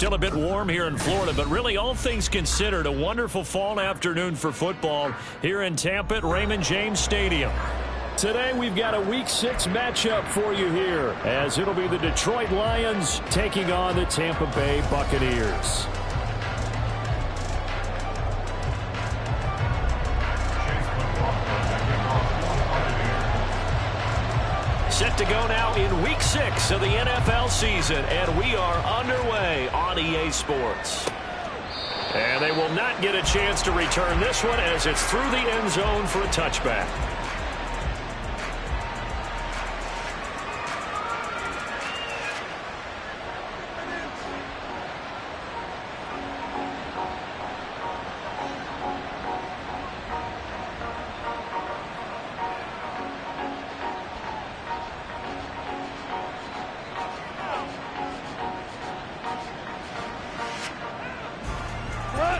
Still a bit warm here in Florida, but really all things considered, a wonderful fall afternoon for football here in Tampa at Raymond James Stadium. Today we've got a Week 6 matchup for you here, as it'll be the Detroit Lions taking on the Tampa Bay Buccaneers. Set to go now in Week 6 of the NFL season, and we are underway on EA Sports. And they will not get a chance to return this one as it's through the end zone for a touchback.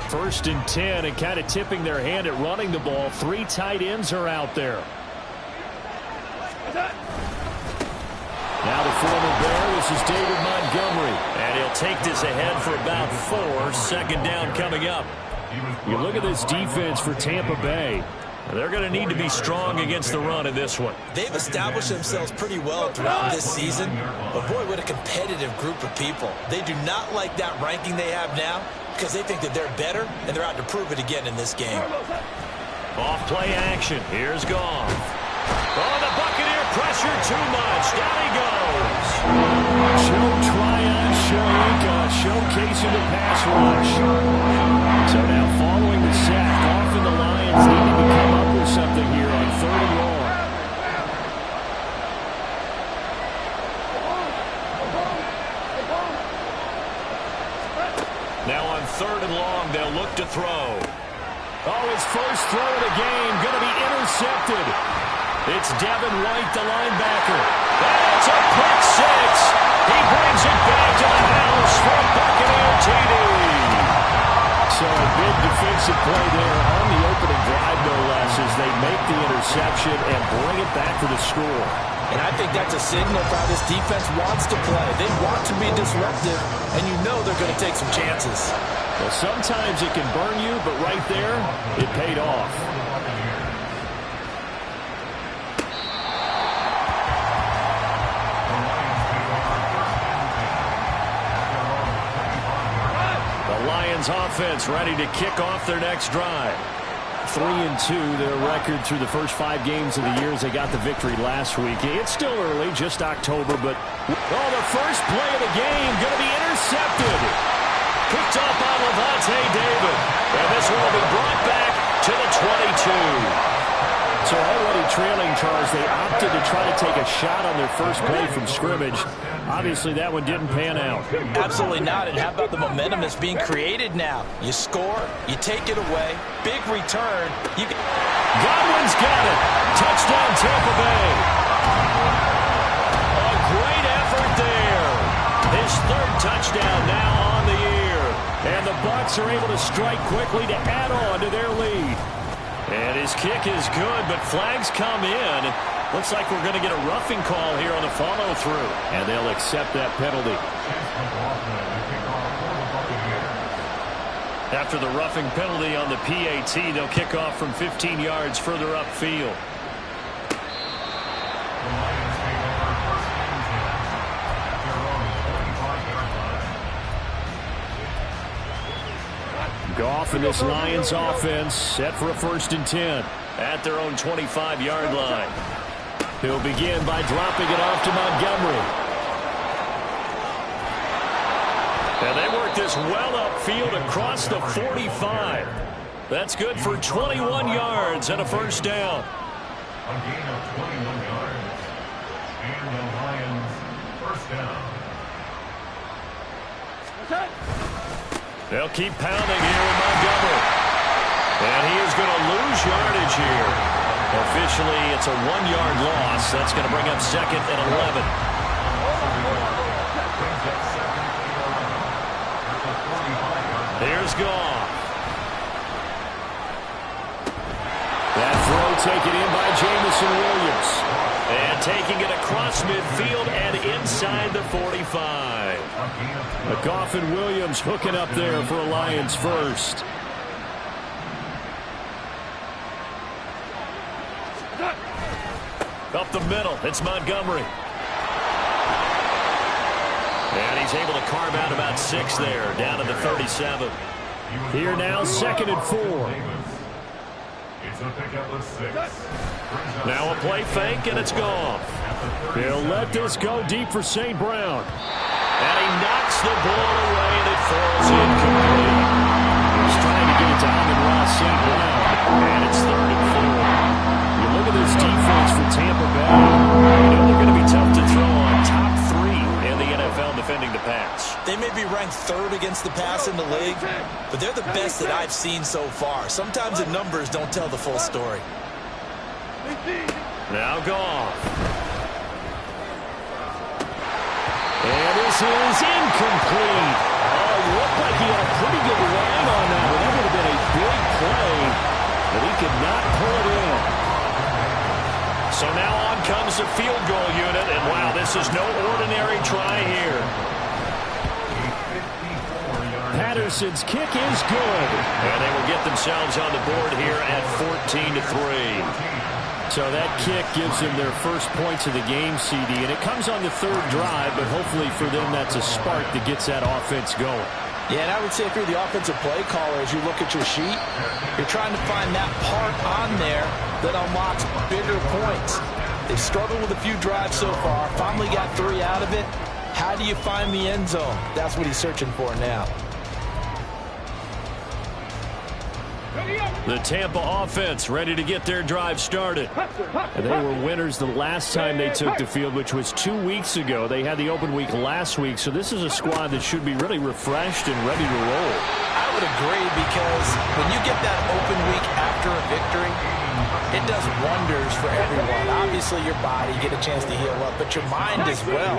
First and 10, and kind of tipping their hand at running the ball. 3 tight ends are out there. Now the former Bear, this is David Montgomery. And he'll take this ahead for about 4. Second down coming up. You look at this defense for Tampa Bay. They're going to need to be strong against the run in this one. They've established themselves pretty well throughout this season. But boy, what a competitive group of people. They do not like that ranking they have now, because they think that they're better, and they're out to prove it again in this game. Off play action. Here's Goff. Oh, the Buccaneer pressure too much. Down he goes. Joe Tryon showcasing the pass rush. So now following the sack, Goff and the Lions needing to come up with something here on 3rd and long. Now on 3rd and long, they'll look to throw. Oh, his first throw of the game going to be intercepted. It's Devin White, the linebacker. And it's a pick 6. He brings it back to the house for a Buccaneer TD. So a big defensive play there on the opening drive, no less, as they make the interception and bring it back for the score. And I think that's a signal for how this defense wants to play. They want to be disruptive, and you know they're going to take some chances. Well, sometimes it can burn you, but right there, it paid off. The Lions offense ready to kick off their next drive. 3-2, their record through the first 5 games of the year as they got the victory last week. It's still early, just October, but the first play of the game going to be intercepted. Picked up by Levante David, and this one will be brought back to the 22. So already trailing, Charles, they opted to try to take a shot on their first play from scrimmage. Obviously, that one didn't pan out. Absolutely not. And how about the momentum that's being created now? You score, you take it away, big return. Godwin's got it. Touchdown, Tampa Bay. A great effort there. His 3rd touchdown now on the year. And the Bucs are able to strike quickly to add on to their lead. And his kick is good, but flags come in. Looks like we're going to get a roughing call here on the follow-through. And they'll accept that penalty. After the roughing penalty on the PAT, they'll kick off from 15 yards further upfield. Goff and this Lions offense set for a 1st and 10 at their own 25-yard line. He'll begin by dropping it off to Montgomery. And they work this well upfield across the 45. That's good for 21 yards and a 1st down. A gain of 21 yards. And the Lions 1st down. Okay. They'll keep pounding here with Montgomery. And he is going to lose yardage here. Officially, it's a 1-yard loss. That's going to bring up 2nd and 11. Here's Goff. That throw taken in by Jamison Williams. And taking it across midfield and inside the 45. McGough and Williams hooking up there for a Lions first. Up the middle, it's Montgomery. And he's able to carve out about 6 there, down to the 37. Here now, 2nd and 4. Now a play fake, and it's gone. He'll let this go deep for St. Brown. And he knocks the ball away, and it falls incomplete. He's trying to get it to Amon-Ra St. Brown, and it's 3rd and 4. You look at this defense for Tampa Bay. You know they're going to be tough to throw on. Top 3 in the NFL defending the pass. They may be ranked 3rd against the pass in the league, but they're the best that I've seen so far. Sometimes the numbers don't tell the full story. Now Goff. And this is incomplete. Oh, he looked like he had a pretty good line on that one. That would have been a big play, but he could not pull it in. So now on comes the field goal unit, and wow, this is no ordinary try here. Patterson's kick is good. And they will get themselves on the board here at 14-3. So that kick gives them their first points of the game, CD, and it comes on the 3rd drive, but hopefully for them that's a spark that gets that offense going. Yeah, and I would say if you're the offensive play caller, as you look at your sheet, you're trying to find that part on there that unlocks bigger points. They've struggled with a few drives so far, finally got 3 out of it. How do you find the end zone? That's what he's searching for now. The Tampa offense ready to get their drive started. And they were winners the last time they took the field, which was 2 weeks ago. They had the open week last week, so this is a squad that should be really refreshed and ready to roll. I would agree, because when you get that open week after a victory, it does wonders for everyone. Obviously, your body, you get a chance to heal up, but your mind as well.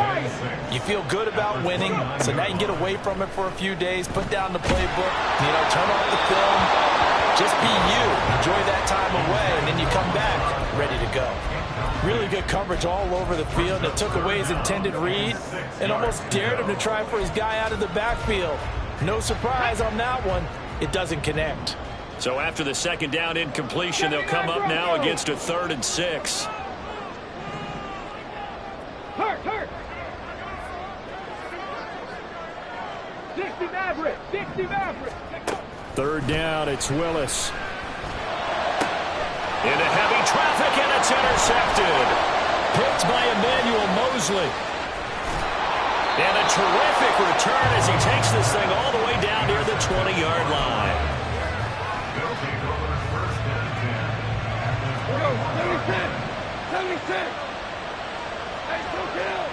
You feel good about winning, so now you can get away from it for a few days, put down the playbook, turn off the film. Just be you. Enjoy that time away, and then you come back ready to go. Really good coverage all over the field. It took away his intended read and almost dared him to try for his guy out of the backfield. No surprise on that one. It doesn't connect. So after the 2nd down incompletion, they'll come up now against a 3rd and 6. Hurt. 60 Maverick. 60 Maverick. 3rd down, it's Willis. Into heavy traffic, and it's intercepted. Picked by Emmanuel Mosley. And a terrific return as he takes this thing all the way down near the 20-yard line. They'll take over 1st and 10. 76. Hey, so kill.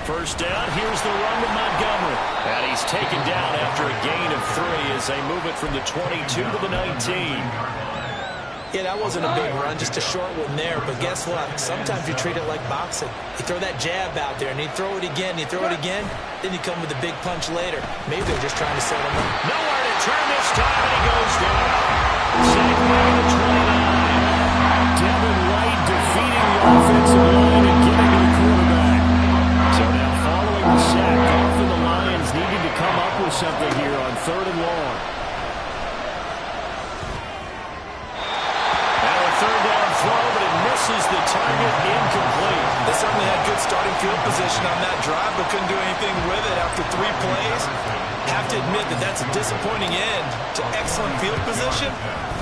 First down, here's the run to Montgomery. And he's taken down after a gain of 3 as they move it from the 22 to the 19. Yeah, that wasn't a big run, just a short one there. But guess what? Sometimes you treat it like boxing. You throw that jab out there, and you throw it again, then you come with a big punch later. Maybe they're just trying to set him up. Nowhere to turn this time, and he goes down. Sacked by the 29. Devin White defeating the offensive line and getting to the quarterback. So now following the sack, Goff and the Lions needing to come up with something here on 3rd and long. Now a 3rd down throw, but it misses the target, incomplete. They certainly had good starting field position on that drive, but couldn't do anything with it after 3 plays. Have to admit that that's a disappointing end to excellent field position.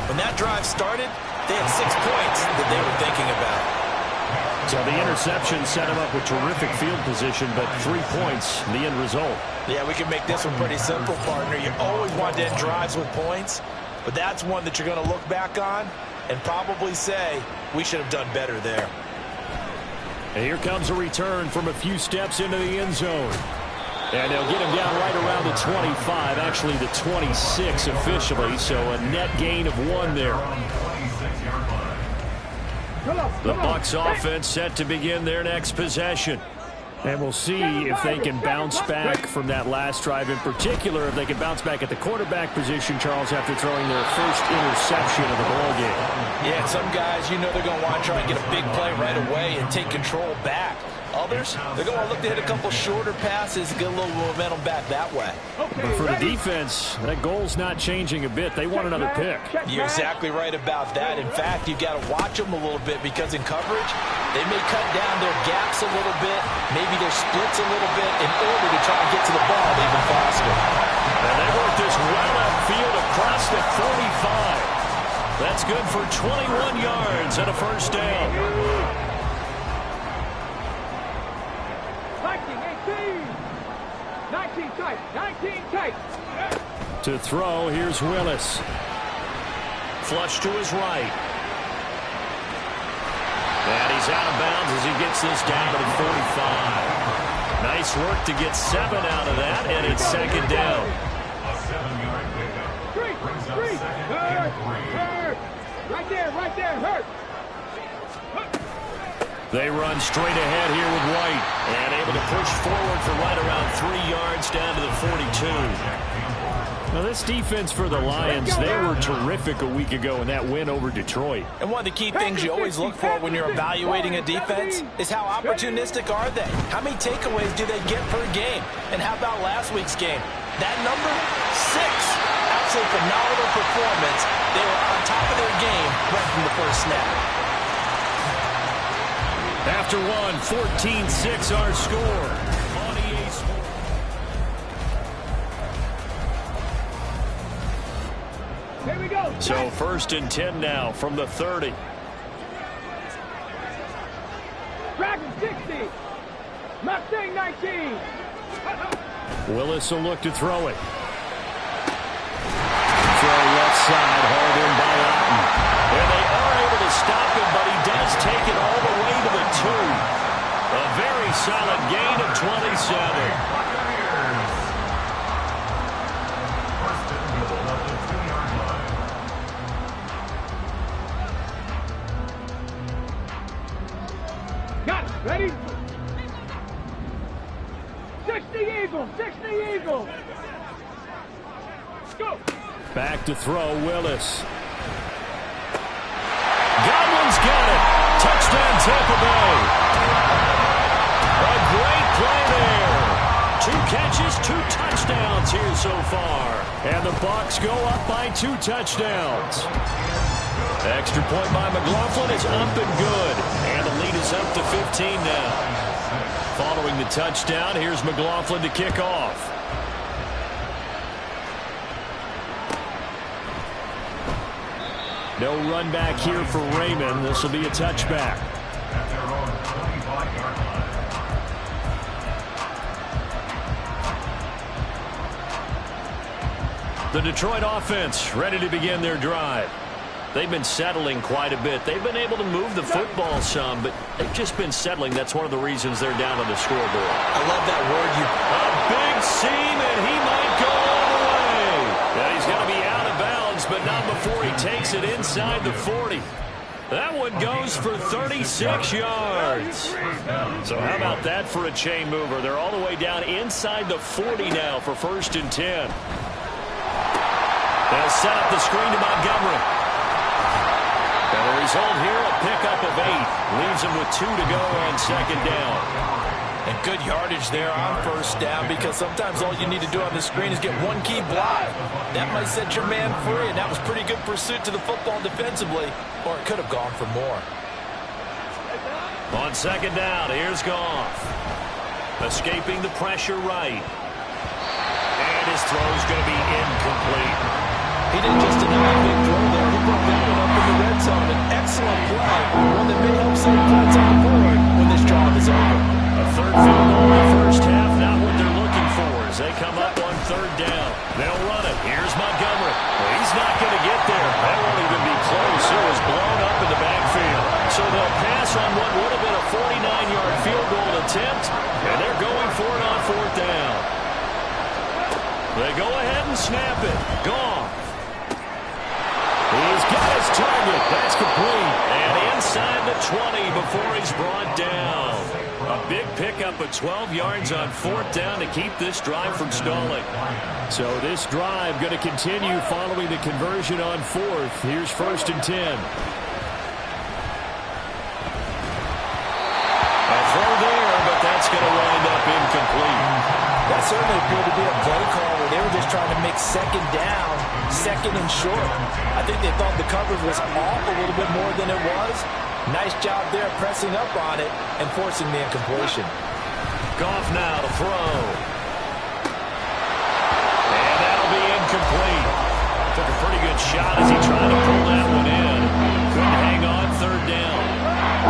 When that drive started, they had 6 points that they were thinking about. So the interception set him up with terrific field position, but 3 points, the end result. Yeah, we can make this one pretty simple, partner. You always want to end drives with points, but that's one that you're going to look back on and probably say, we should have done better there. And here comes a return from a few steps into the end zone. And they'll get him down right around the 25, actually the 26 officially, so a net gain of 1 there. The Bucs offense set to begin their next possession. And we'll see if they can bounce back from that last drive. In particular, if they can bounce back at the quarterback position, Charles, after throwing their first interception of the ballgame. Yeah, some guys, you know they're going to want to try and get a big play right away and take control back. Others, they're going to look to hit a couple shorter passes and get a little momentum back that way. But for the defense, that goal's not changing a bit. They want another pick. You're exactly right about that. In fact, you've got to watch them a little bit because in coverage, they may cut down their gaps a little bit, maybe their splits a little bit in order to try and get to the ball even faster. And they work this well upfield across the 45. That's good for 21 yards and a first down. 19 tight, 19 tight. To throw, here's Willis. Flush to his right. And he's out of bounds as he gets this down to the 45. Nice work to get 7 out of that, and it's second down. A 7-yard pickup. Brings up second and 3. Right there, hurt. They run straight ahead here with White, and able to push forward for right around 3 yards down to the 42. Now this defense for the Lions, they were terrific a week ago in that win over Detroit. And one of the key things you always look for when you're evaluating a defense is how opportunistic are they? How many takeaways do they get per game? And how about last week's game? That number, 6. Absolutely phenomenal performance. They were on top of their game right from the first snap. After one, 14-6 our score. On EA Sports. Here we go. So first and 10 now from the 30. Dragon 60. Mustang 19. Willis will look to throw it. Throw left side, hauled in by Otten. And they are able to stop him, but he does take it all the way to the 2. A very solid gain of 27. First and goal at the 2-yard line. Got it. Ready? 60 Eagles. 60 Eagles. Go. Back to throw, Willis. Godwin's got it. Touchdown, Tampa Bay. A great play there. 2 catches, 2 touchdowns here so far. And the Bucs go up by 2 touchdowns. Extra point by McLaughlin is up and good. And the lead is up to 15 now. Following the touchdown, here's McLaughlin to kick off. No run back here for Raymond. This will be a touchback. At their own 25-yard line. The Detroit offense ready to begin their drive. They've been settling quite a bit. They've been able to move the football some, but they've just been settling. That's one of the reasons they're down on the scoreboard. I love that word. A big seam, and he might go all the way. Yeah, he's going to be out of bounds, but not before he takes it inside the 40. That one goes for 36 yards. So how about that for a chain mover? They're all the way down inside the 40 now for first and 10. They'll set up the screen to Montgomery. And the result here, a pickup of 8. Leaves him with 2 to go on second down. And good yardage there on first down, because sometimes all you need to do on the screen is get one key block. That might set your man free, and that was pretty good pursuit to the football defensively, or it could have gone for more. On second down, here's Goff. Escaping the pressure right. And his throw's going to be incomplete. He didn't just deny a big throw there. He brought that one up in the red zone. An excellent play, one that may help save points on the board when this drive is over. A third field goal in the first half, not what they're looking for as they come up on third down. They'll run it. Here's Montgomery. Well, he's not going to get there. That won't even be close. It was blown up in the backfield. So they'll pass on what would have been a 49-yard field goal attempt, and they're going for it on fourth down. They go ahead and snap it. Goff. He's got his target. That's complete. And inside the 20 before he's brought down. A big pickup of 12 yards on 4th down to keep this drive from stalling. So this drive going to continue following the conversion on 4th. Here's 1st and 10. A throw there, but that's going to wind up incomplete. That certainly appeared to be a play call where they were just trying to make 2nd down, 2nd and short. I think they thought the coverage was off a little bit more than it was. Nice job there pressing up on it and forcing the incompletion. Goff now to throw. And that'll be incomplete. Took a pretty good shot as he tried to pull that one in. Couldn't hang on 3rd down.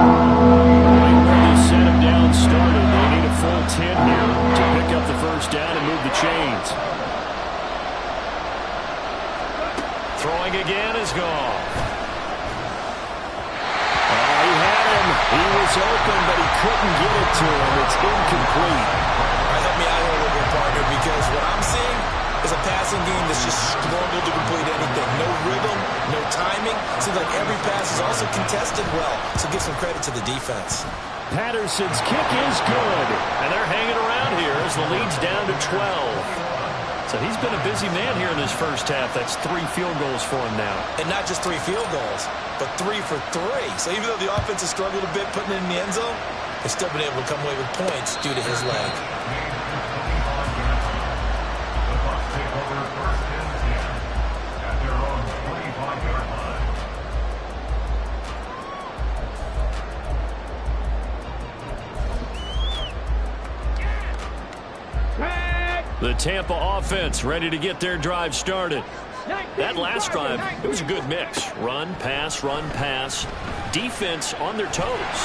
Right where they set him down started. They need a full 10 here to pick up the 1st down and move the chains. Throwing again is gone. He was open, but he couldn't get it to him. It's incomplete. All right, help me out here a little bit, partner, because what I'm seeing is a passing game that's just struggled to complete anything. No rhythm, no timing. Seems like every pass is also contested well, so give some credit to the defense. Patterson's kick is good, and they're hanging around here as the lead's down to 12. So he's been a busy man here in this 1st half. That's 3 field goals for him now. And not just 3 field goals, but 3 for 3. So even though the offense has struggled a bit putting it in the end zone, they've still been able to come away with points due to his leg. The Bucs take over 1st and 10 at their own 25-yard line. The Tampa offense ready to get their drive started. That last drive, it was a good mix. Run, pass, defense on their toes.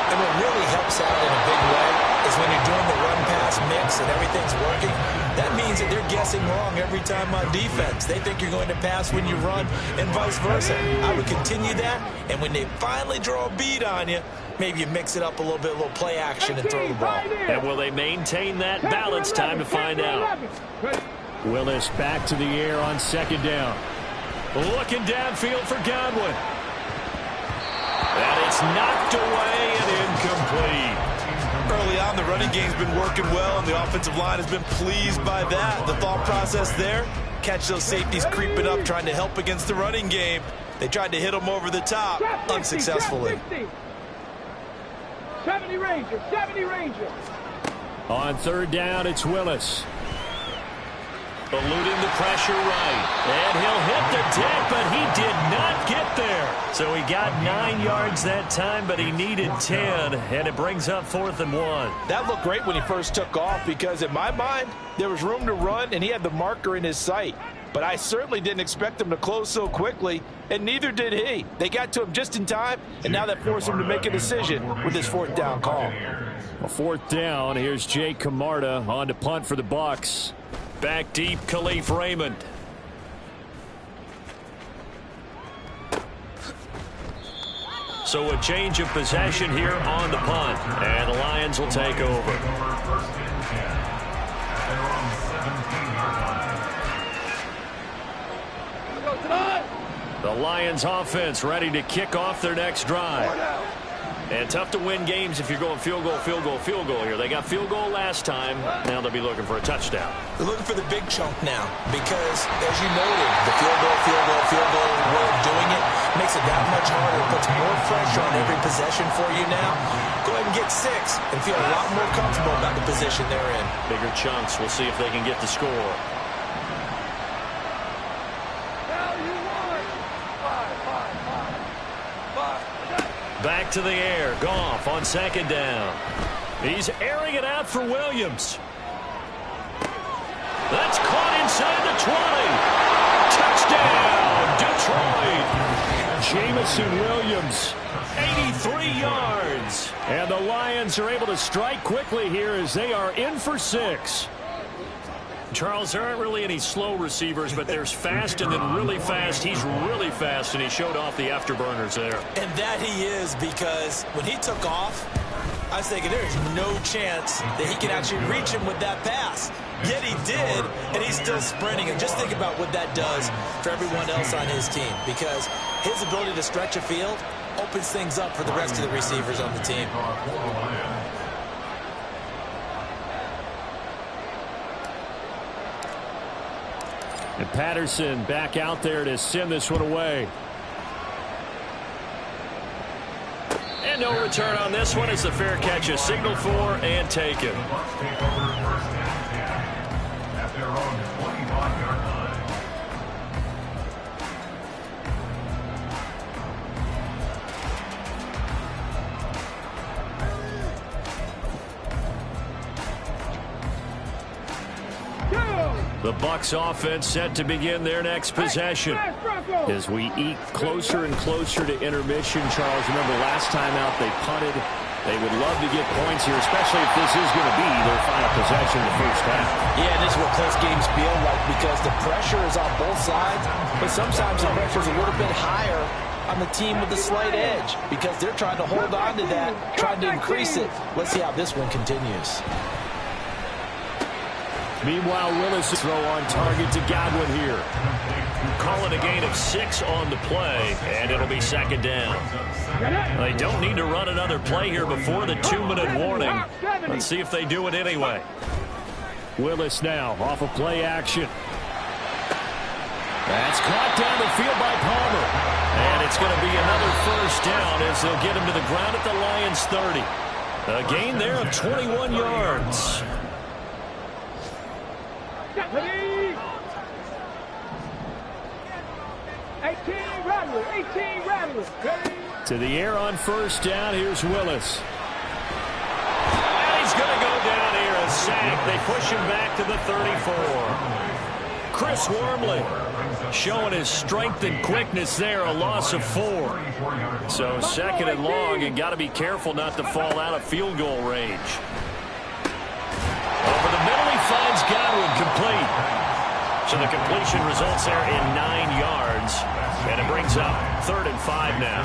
And what really helps out in a big way is when you're doing the run-pass mix and everything's working, that means that they're guessing wrong every time on defense. They think you're going to pass when you run and vice versa. I would continue that, and when they finally draw a beat on you, maybe you mix it up a little bit, a little play action and throw the ball. And will they maintain that balance? Time to find out. Willis back to the air on 2nd down. Looking downfield for Godwin. And it's knocked away and incomplete. Early on, the running game's been working well, and the offensive line has been pleased by that. The thought process there, catch those safeties creeping up, trying to help against the running game. They tried to hit them over the top, unsuccessfully. 70 Rangers, 70 Rangers. On 3rd down, it's Willis. Eluding the pressure right. And he'll hit the deck, but he did not get there. So he got 9 yards that time, but he needed 10, and it brings up 4th and 1. That looked great when he first took off because, in my mind, there was room to run, and he had the marker in his sight. But I certainly didn't expect him to close so quickly, and neither did he. They got to him just in time, and now that forced him to make a decision with his 4th down call. A 4th down. Here's Jake Camarda on to punt for the Bucs. Back deep, Khalif Raymond. So a change of possession here on the punt, and the Lions will take over. 1st and 10 at their own 17-yard line. The Lions offense ready to kick off their next drive. And tough to win games if you're going field goal here. They got field goal last time. Now they'll be looking for a touchdown. They're looking for the big chunk now because, as you noted, the field goal way of doing it makes it that much harder. It puts more pressure on every possession for you now. Go ahead and get 6 and feel a lot more comfortable about the position they're in. Bigger chunks. We'll see if they can get the score. Back to the air. Goff on 2nd down. He's airing it out for Williams. That's caught inside the 20. Touchdown, Detroit. Jamison Williams, 83 yards. And the Lions are able to strike quickly here as they are in for 6. Charles, there aren't really any slow receivers, but there's fast and then really fast. He's really fast, and he showed off the afterburners there. And that he is, because when he took off, I was thinking there's no chance that he can actually reach him with that pass. Yet he did, and he's still sprinting. And just think about what that does for everyone else on his team, because his ability to stretch a field opens things up for the rest of the receivers on the team. And Patterson back out there to send this one away. And no return on this one as the fair catch is signaled for and taken. The Bucs take over first and 10 at their own 25-yard line. The Bucs offense set to begin their next possession. As we eke closer and closer to intermission, Charles, remember last time out they punted. They would love to get points here, especially if this is going to be their final possession in the first half. Yeah, this is what close games feel like because the pressure is on both sides, but sometimes the pressure is a little bit higher on the team with the slight edge because they're trying to hold on to that, trying to increase it. Let's see how this one continues. Meanwhile, Willis throw on target to Godwin here. Call it a gain of 6 on the play, and it'll be second down. They don't need to run another play here before the 2-minute warning. Let's see if they do it anyway. Willis now off of play action. That's caught down the field by Palmer. And it's going to be another first down as they'll get him to the ground at the Lions' 30. A gain there of 21 yards. 18 Rattlers. To the air on first down. Here's Willis. And he's going to go down here. A sack. They push him back to the 34. Chris Wormley showing his strength and quickness there. A loss of 4. So second and long, and got to be careful not to fall out of field goal range. Over the middle, he finds Godwin complete. So the completion results there in 9 yards. And it brings up 3rd and 5 now.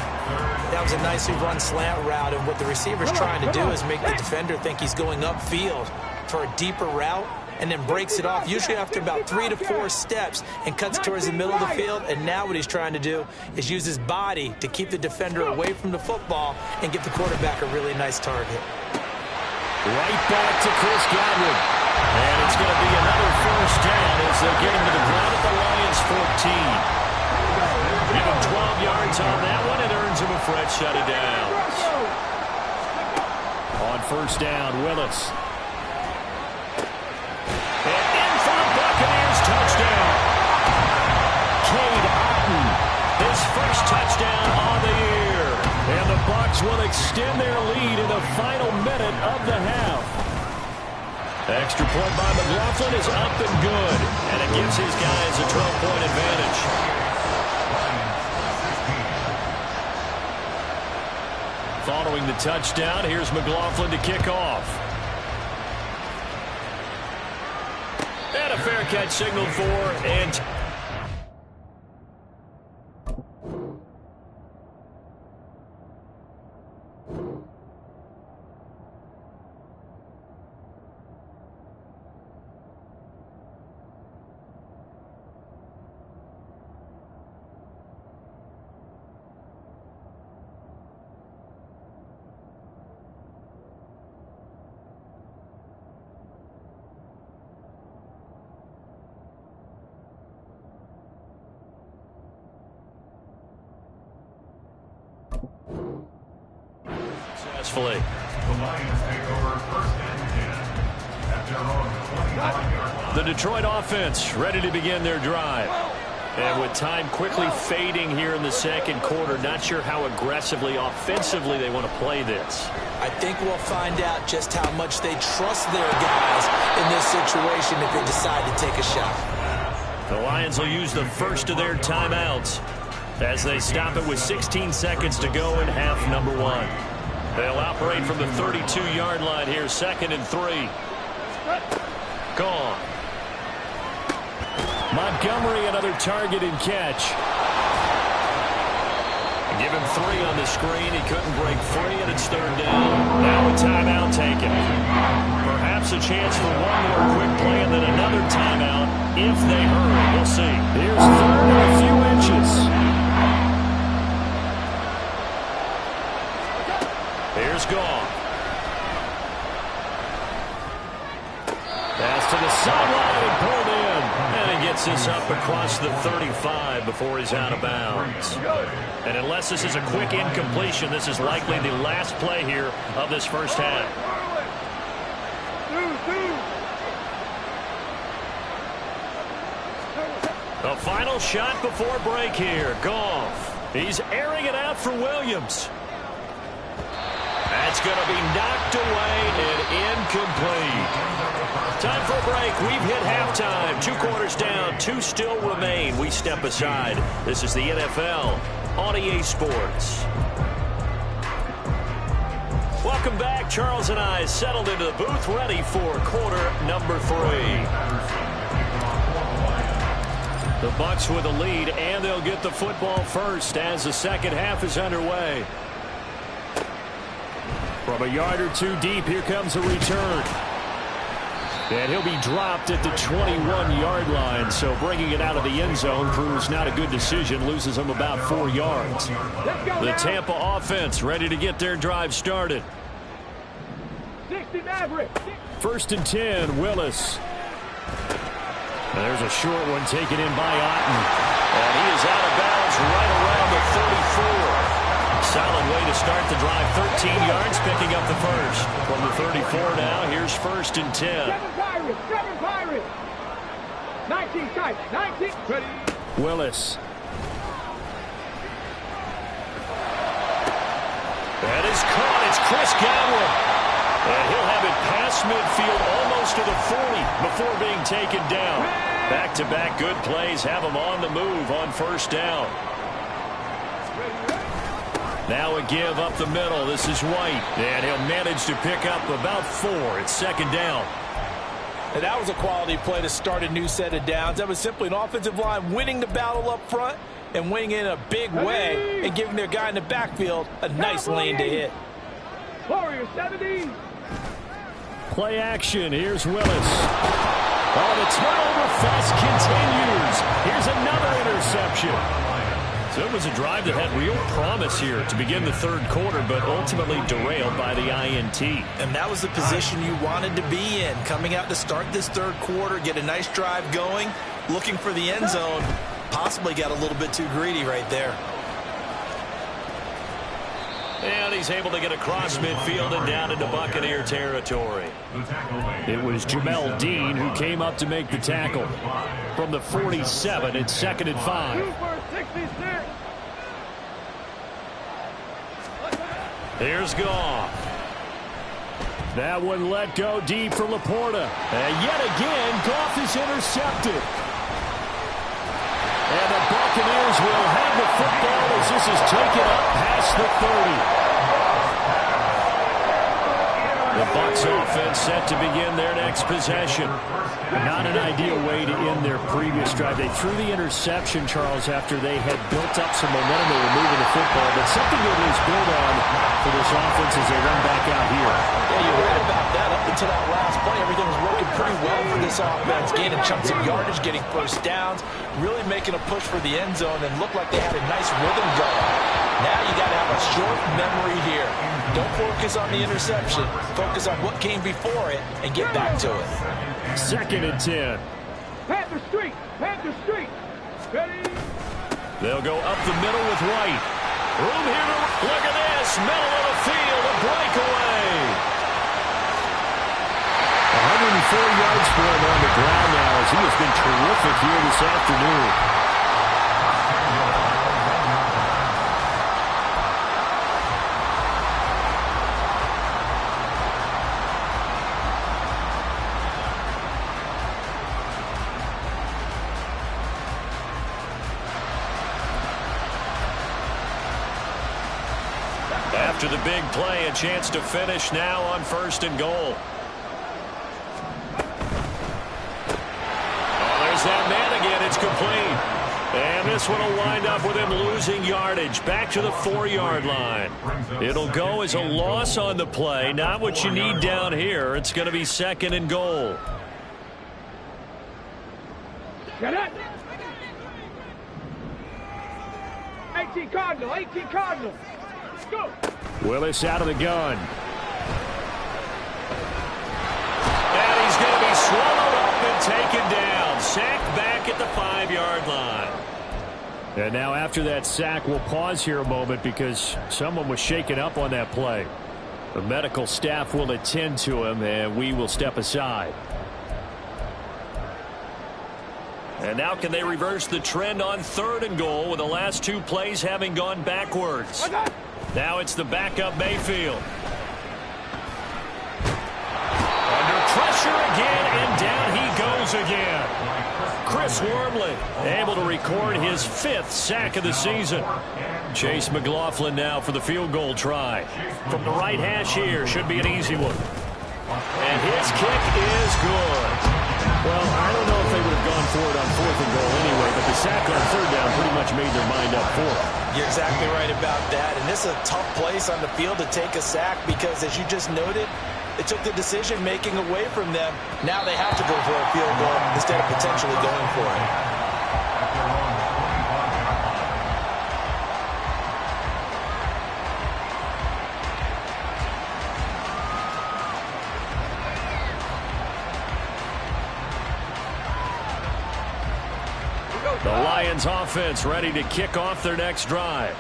That was a nicely run slant route, and what the receiver's trying to do is make the defender think he's going upfield for a deeper route and then breaks it off, usually after about 3 to 4 steps, and cuts towards the middle of the field. And now what he's trying to do is use his body to keep the defender away from the football and give the quarterback a really nice target. Right back to Chris Godwin. And it's going to be another first down as they'll get him to the ground at the Lions' 14. Give him 12 yards on that one. It earns him a fresh set of downs. On first down, Willis. And in for the Buccaneers touchdown. Cade Otton, his first touchdown on the year. And the Bucs will extend their lead in the final minute of the half. Extra point by McLaughlin is up and good. And it gives his guys a 12-point advantage. Following the touchdown, here's McLaughlin to kick off. And a fair catch signaled for, and successfully. The Lions take over first and 10 at their own 25-yard line. The Detroit offense ready to begin their drive. And with time quickly fading here in the second quarter, not sure how aggressively, offensively they want to play this. I think we'll find out just how much they trust their guys in this situation if they decide to take a shot. The Lions will use the first of their timeouts as they stop it with 16 seconds to go in half number 1. They'll operate from the 32-yard line here, 2nd and 3. Gone. Montgomery, another target and catch. Give him 3 on the screen. He couldn't break free, and it's 3rd down. Now a timeout taken. Perhaps a chance for one more quick play and then another timeout if they hurry. We'll see. Here's 3rd and a few inches. Here's Goff. Pass to the sideline and pulled in. And again, gets this up across the 35 before he's out of bounds. And unless this is a quick incompletion, this is likely the last play here of this first half. The final shot before break here. Goff. He's airing it out for Williams. That's going to be knocked away and incomplete. Time for a break. We've hit halftime. 2 quarters down. 2 still remain. We step aside. This is the NFL on EA Sports. Welcome back. Charles and I settled into the booth, ready for quarter number 3. The Bucs with a lead, and they'll get the football first as the second half is underway. From a yard or 2 deep, here comes a return. And he'll be dropped at the 21-yard line, so bringing it out of the end zone proves not a good decision, loses him about 4 yards. The Tampa offense ready to get their drive started. 60 Maverick. 1st and 10, Willis. And there's a short one taken in by Otten. And he is out of bounds right around the 34. Solid way to start the drive. 13 yards, picking up the first. From the 34 now, here's 1st and 10. 7 Pirates. 19 tight. 19. Ready. Willis. That is caught. It's Chris Godwin. And he'll have it past midfield almost to the 40 before being taken down. Back-to-back good plays have him on the move on 1st down. Now a give up the middle. This is White. And he'll manage to pick up about 4. It's 2nd down. And that was a quality play to start a new set of downs. That was simply an offensive line winning the battle up front and winning in a big way and giving their guy in the backfield a nice lane to hit. Warrior 70. Play action. Here's Willis. Oh, the turnover fest continues. Here's another interception. So it was a drive that had real promise here to begin the 3rd quarter, but ultimately derailed by the INT. And that was the position you wanted to be in. Coming out to start this 3rd quarter, get a nice drive going, looking for the end zone. Possibly got a little bit too greedy right there. And he's able to get across midfield and down into Buccaneer territory. It was Jamel Dean who came up to make the tackle. From the 47, it's 2nd and 5. Here's Goff. That one let go deep for Laporta. And yet again, Goff is intercepted. And the Buccaneers will have the football as this is taken up past the 30. The Bucs offense set to begin their next possession. Not an ideal way to end their previous drive. They threw the interception, Charles, after they had built up some momentum. They were moving the football, but something to at least build on for this offense as they run back out here. Yeah, you're right about that. Up until that last play, everything was working pretty well for this offense. Gaining chunks of yardage, getting 1st downs, really making a push for the end zone, and looked like they had a nice rhythm going. Now you got to have a short memory here. Don't focus on the interception. Focus on what came before it and get back to it. 2nd and 10. Panther Street. Panther Street. Ready. They'll go up the middle with White. Room here. Look at this. Middle of the field. A breakaway. 104 yards for him on the ground now as he has been terrific here this afternoon. After the big play, a chance to finish now on 1st and goal. Oh, there's that man again. It's complete. And this one will wind up with him losing yardage back to the 4-yard line. It'll go as a loss on the play. Not what you need down here. It's going to be 2nd and goal. Get it. 18 Cardinal. 18 Cardinal. Go. Willis out of the gun. And he's going to be swallowed up and taken down. Sacked back at the 5-yard line. And now after that sack, we'll pause here a moment because someone was shaken up on that play. The medical staff will attend to him, and we will step aside. And now can they reverse the trend on 3rd and goal with the last 2 plays having gone backwards? Now it's the backup Mayfield. Under pressure again, and down he goes again. Chris Wormley able to record his 5th sack of the season. Chase McLaughlin now for the field goal try. From the right hash here, should be an easy one. And his kick is good. Well, I don't know if they would have gone for it on 4th and goal anyway, but the sack on 3rd down pretty much made their mind up for it. You're exactly right about that, and this is a tough place on the field to take a sack because, as you just noted, it took the decision-making away from them. Now they have to go for a field goal instead of potentially going for it. The Lions offense ready to kick off their next drive.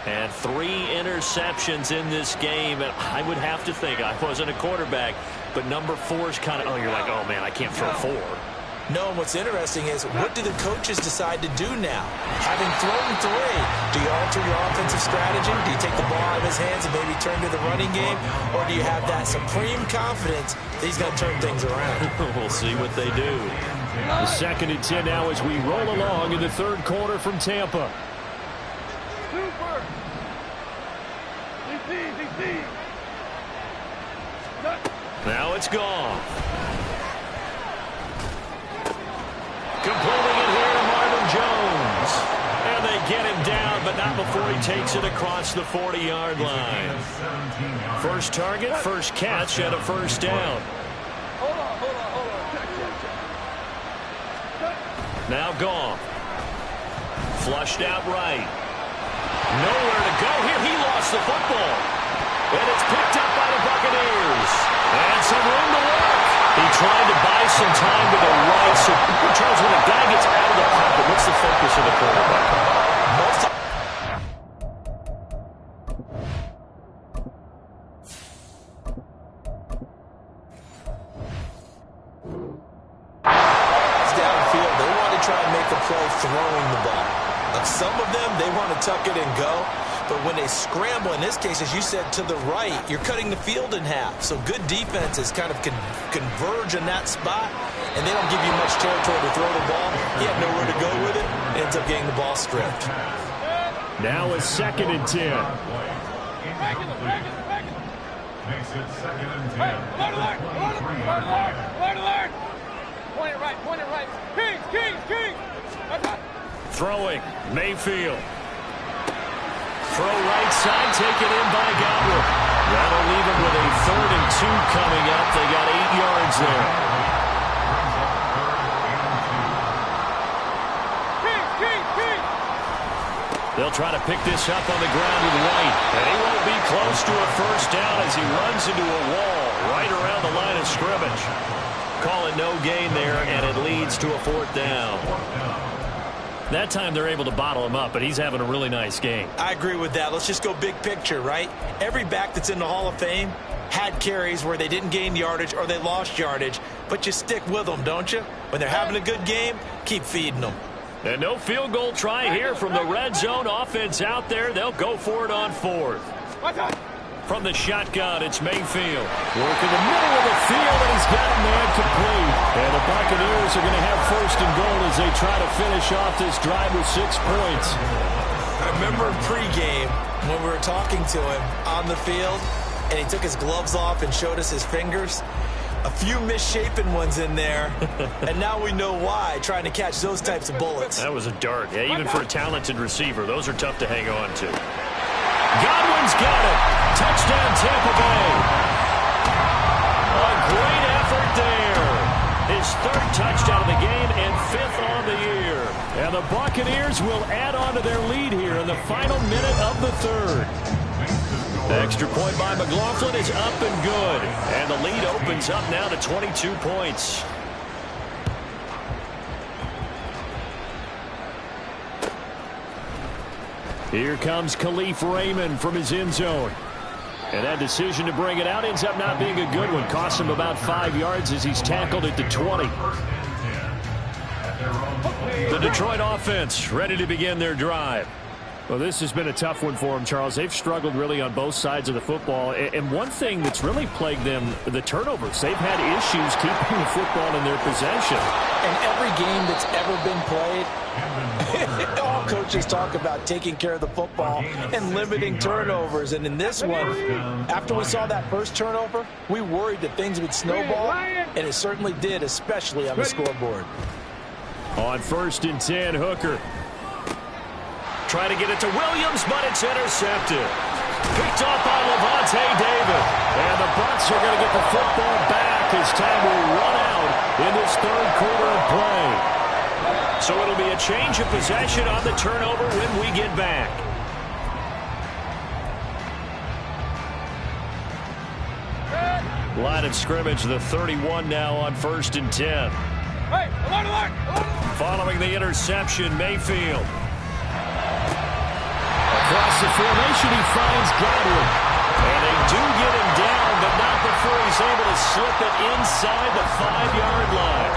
And 3 interceptions in this game. And I would have to think, I wasn't a quarterback, but number 4 is kind of, oh, you're like, oh, man, I can't throw 4. No, what's interesting is what do the coaches decide to do now? Having thrown 3, do you alter your offensive strategy? Do you take the ball out of his hands and maybe turn to the running game? Or do you have that supreme confidence that he's going to turn things around? We'll see what they do. The 2nd and 10 now as we roll along in the 3rd quarter from Tampa. Super. Now it's gone. Completing it here to Marvin Jones. And they get him down, but not before he takes it across the 40-yard line. First target, first catch, and a 1st down. Hold on. Now gone. Flushed out right. Nowhere to go here. He lost the football. And it's picked up by the Buccaneers. And some room to work. He tried to buy some time to the right. So, Charles, when a guy gets out of the pocket, what's the focus of the quarterback? Downfield, they want to try and make a play throwing the ball. Some of them, they want to tuck it and go. But when they scramble, in this case, as you said, to the right, you're cutting the field in half. So good defenses kind of converge in that spot, and they don't give you much territory to throw the ball. He had nowhere to go with it. Ends up getting the ball stripped. Now it's 2nd and 10. Makes it 2nd and 10. Alert! Point it right. Kings! Throwing, Mayfield. Throw right side, taken in by Godwin. That'll leave him with a 3rd and 2 coming up. They got 8 yards there. They'll try to pick this up on the ground with White. And he won't be close to a 1st down as he runs into a wall right around the line of scrimmage. Call it no gain there, and it leads to a 4th down. That time they're able to bottle him up, but he's having a really nice game. I agree with that. Let's just go big picture, right? Every back that's in the Hall of Fame had carries where they didn't gain yardage or they lost yardage, but you stick with them, don't you? When they're having a good game, keep feeding them. And no field goal try here from the red zone offense out there. They'll go for it on 4th. From the shotgun, it's Mayfield. Working the middle of the field, and he's got a man complete. And the Buccaneers are going to have 1st and goal as they try to finish off this drive with 6 points. I remember pregame when we were talking to him on the field, and he took his gloves off and showed us his fingers. A few misshapen ones in there, and now we know why, trying to catch those types of bullets. That was a dart. Yeah, even for a talented receiver, those are tough to hang on to. Godwin's got it. Touchdown, Tampa Bay. A great effort there. His 3rd touchdown of the game and 5th on the year. And the Buccaneers will add on to their lead here in the final minute of the 3rd. The extra point by McLaughlin is up and good. And the lead opens up now to 22 points. Here comes Khalif Raymond from his end zone. And that decision to bring it out ends up not being a good one. Costs him about 5 yards as he's tackled at the 20. The Detroit offense ready to begin their drive. Well, this has been a tough one for them, Charles. They've struggled really on both sides of the football. And one thing that's really plagued them, the turnovers. They've had issues keeping the football in their possession. And every game that's ever been played, all coaches talk about taking care of the football and limiting turnovers. And in this one, after we saw that first turnover, we worried that things would snowball, and it certainly did, especially on the scoreboard. On 1st and 10, Hooker. Trying to get it to Williams, but it's intercepted. Picked off by Levante David. And the Bucs are going to get the football back as time will run out in this third quarter of play. So it'll be a change of possession on the turnover when we get back. Line of scrimmage, the 31 now on 1st and 10. Hey, alert. Following the interception, Mayfield. Across the formation, he finds Godwin. And they do get him down, but not before he's able to slip it inside the 5-yard line.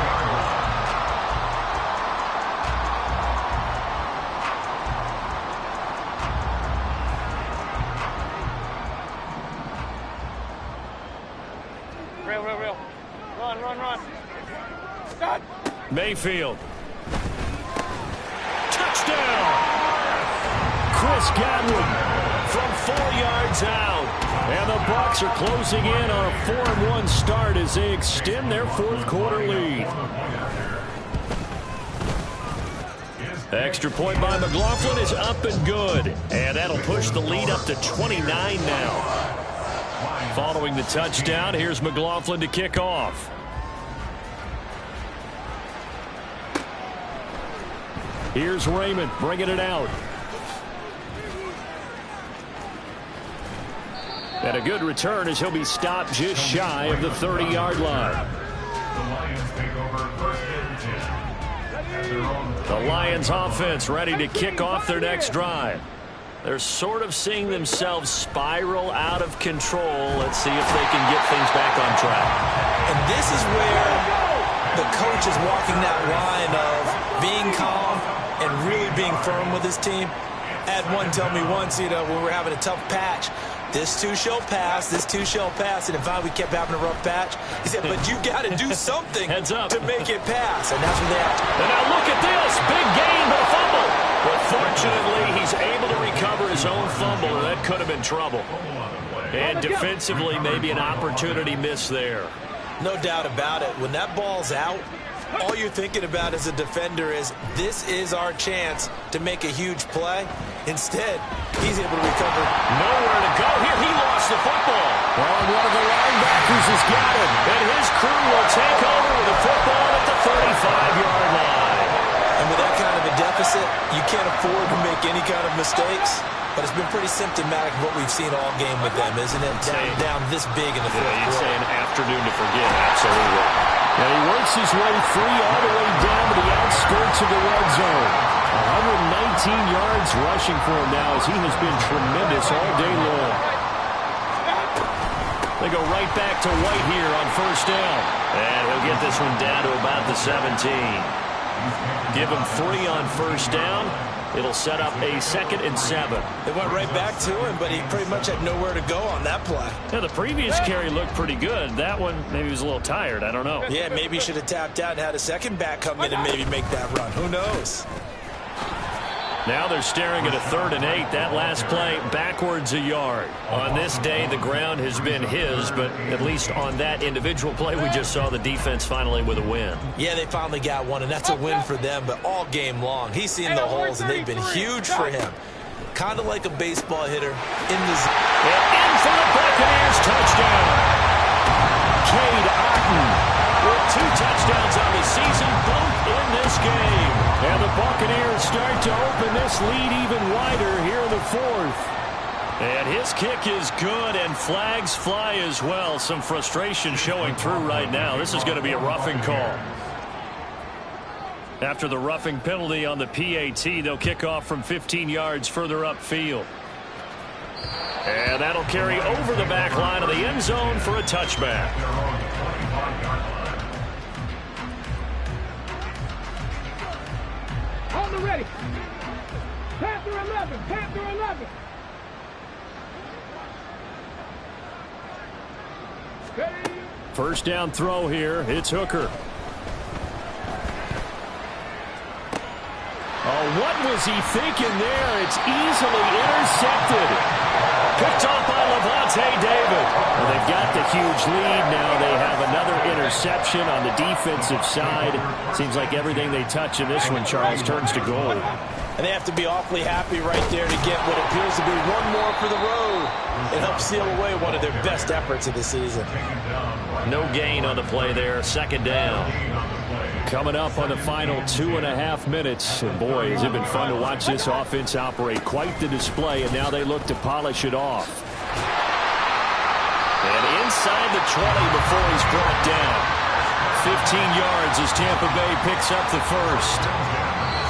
Real. Run. God. Mayfield. Touchdown! Chris Godwin from 4 yards out. And the Bucs are closing in on a 4-1 start as they extend their fourth quarter lead. Extra point by McLaughlin is up and good. And that'll push the lead up to 29 now. Following the touchdown, here's McLaughlin to kick off. Here's Raymond bringing it out. And a good return as he'll be stopped just shy of the 30-yard line. The Lions offense ready to kick off their next drive. They're sort of seeing themselves spiral out of control. Let's see if they can get things back on track. And this is where the coach is walking that line of being calm and really being firm with his team. I had one tell me once, when we're having a tough patch, this too shall pass, this too shall pass. And if we kept having a rough patch, he said, but you got to do something Heads up. to make it pass. And that's what they have to. And now look at this. Big gain, but a fumble. But fortunately, he's able to recover his own fumble, and that could have been trouble. And defensively, maybe an opportunity miss there. No doubt about it. When that ball's out, all you're thinking about as a defender is this is our chance to make a huge play. Instead, he's able to recover. Nowhere to go. Here, he lost the football. Well, one of the linebackers has got him. And his crew will take over with the football at the 35-yard line. And with that kind of a deficit, you can't afford to make any kind of mistakes. But it's been pretty symptomatic of what we've seen all game with them, isn't it? Down this big in the fourth quarter. You'd say an afternoon to forget. Absolutely. And he works his way free all the way down to the outskirts of the red zone. 119 yards rushing for him now as he has been tremendous all day long. They go right back to White here on first down. And he'll get this one down to about the 17. Give him 3 on first down. It'll set up a 2nd and 7. They went right back to him, but he pretty much had nowhere to go on that play. Yeah, the previous carry looked pretty good. That one, maybe he was a little tired. I don't know. Yeah, maybe he should have tapped out and had a second back come in and maybe make that run. Who knows? Now they're staring at a 3rd and 8. That last play backwards a yard. On this day, the ground has been his, but at least on that individual play, we just saw the defense finally with a win. Yeah, they finally got one, and that's a win for them, but all game long, he's seen the holes, and they've been huge for him. Kind of like a baseball hitter in the zone. And in for the Buccaneers, touchdown. Cade Otton with 2 touchdowns on the season, both in this game. And the Buccaneers start to open this lead even wider here in the 4th. And his kick is good, and flags fly as well. Some frustration showing through right now. This is going to be a roughing call. After the roughing penalty on the PAT, they'll kick off from 15 yards further upfield. And that'll carry over the back line of the end zone for a touchback. On the ready. Panther 11. Panther 11. First down throw here. It's Hooker. Oh, what was he thinking there? It's easily intercepted. Picked off by Levante David. Well, they've got the huge lead. Now they have another interception on the defensive side. Seems like everything they touch in this one, Charles, turns to gold. And they have to be awfully happy right there to get what appears to be one more for the road. It helps seal away one of their best efforts of the season. No gain on the play there. Second down. Coming up on the final 2.5 minutes. And boy, has it been fun to watch this offense operate. Quite the display, and now they look to polish it off. And inside the 20 before he's brought down. 15 yards as Tampa Bay picks up the first.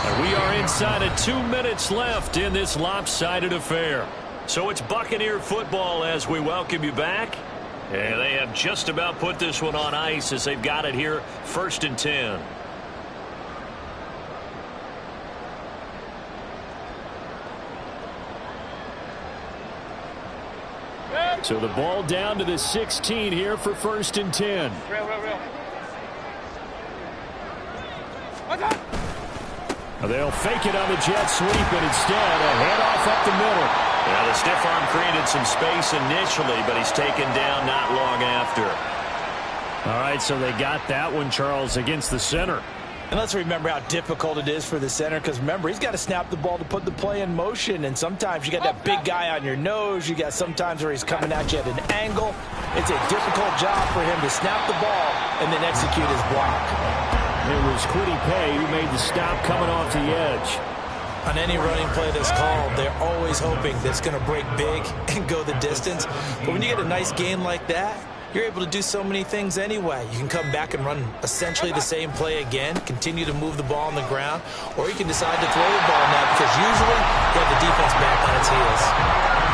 And we are inside of 2 minutes left in this lopsided affair. So it's Buccaneer football as we welcome you back. And they have just about put this one on ice as they've got it here, 1st and 10. So the ball down to the 16 here for 1st and 10. They'll fake it on the jet sweep, and instead a handoff up the middle. Yeah, the stiff arm created some space initially, but he's taken down not long after. All right, so they got that one, Charles, against the center. And let's remember how difficult it is for the center, because remember, he's got to snap the ball to put the play in motion, and sometimes you got that big guy on your nose. You got sometimes where he's coming at you at an angle. It's a difficult job for him to snap the ball and then execute his block. It was Kwity Paye who made the stop coming off the edge. On any running play that's called, they're always hoping that it's going to break big and go the distance. But when you get a nice gain like that, you're able to do so many things anyway. You can come back and run essentially the same play again, continue to move the ball on the ground, or you can decide to throw the ball now because usually you have the defense back on its heels.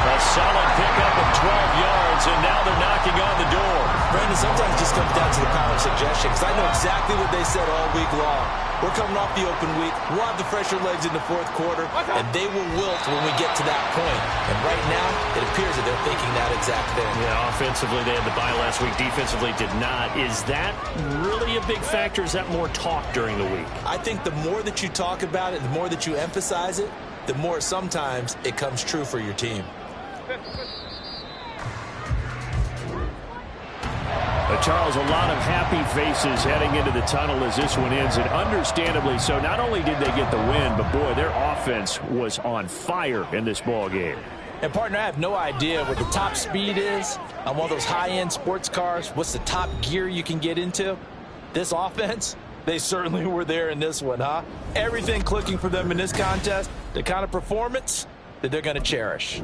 A solid pickup of 12 yards, and now they're knocking on the door. Brandon, sometimes it just comes down to the power of suggestion, because I know exactly what they said all week long. We're coming off the open week. We'll have the fresher legs in the 4th quarter, and they will wilt when we get to that point. And right now, it appears that they're thinking that exact thing. Yeah, offensively, they had the bye last week. Defensively, did not. Is that really a big factor? Is that more talk during the week? I think the more that you talk about it, the more that you emphasize it, the more sometimes it comes true for your team. Charles, a lot of happy faces heading into the tunnel as this one ends, and understandably so. Not only did they get the win, but boy, their offense was on fire in this ball game. And partner, I have no idea what the top speed is on one of those high-end sports cars. What's the top gear you can get into? This offense, they certainly were there in this one, huh? Everything clicking for them in this contest, the kind of performance that they're going to cherish.